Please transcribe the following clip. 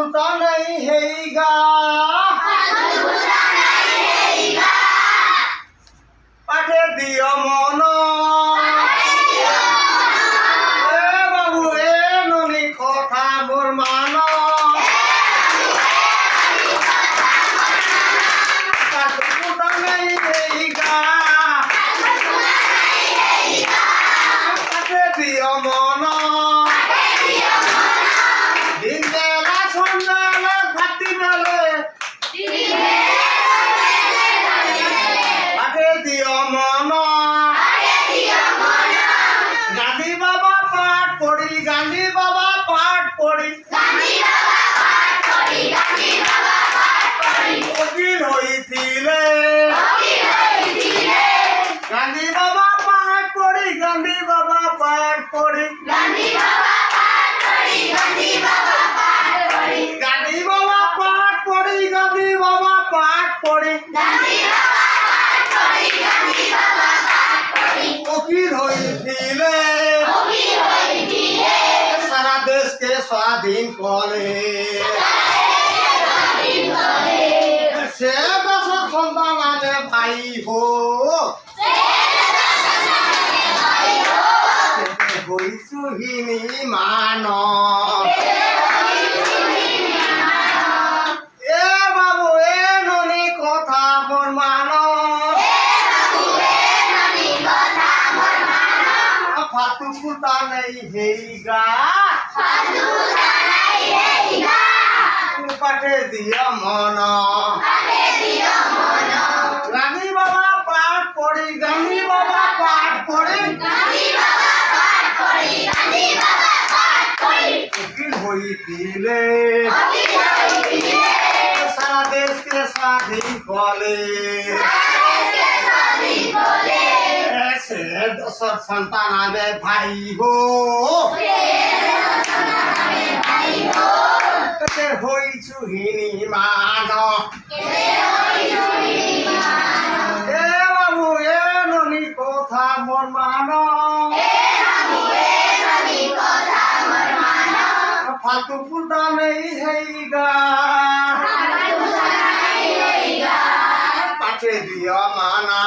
ফুটা নাই হেইগা পাঠে দিও মন এ বাবু এ ননি কথা মোর মান ফুটা নাই হেইগা পাঠে দিও মন দিন বেলা সন্ধ্যাবেলা ভাতি বেলে পাঠে দিও মন গান্ধী বাবা পাঠ পড়ি গান্ধী বাবা পাঠ পড়ি উকিল হইছিলে গান্ধী বাবা পাঠ পড়ি গান্ধী বাবা পাঠ পড়ি গান্ধী বাবা পাঠ পড়ি গান্ধী বাবা পাঠ পড়ি উকিল হইছিলে সারা দেশকে স্বাধীন করে সে দেশের সন্তান আনে ভাই হো হইছুহিনী মান এ বাবু এ ননি কথা মোর মান ফাতু ফুটা নাই হেইগা পাঠে দিও মন গান্ধী বাবা পাঠ পড়ি গান্ধী বাবা পাঠ পড়ি উকিল হইছিলে সারা দেশকে স্বাধীন করে সে দশর সন্তান আবে ভাই গো হইছুহিনী মান এ বাবু এ ননি কথা মোর মান ফালতু ফুটা নেই হেইগা পাঠে দিও মানা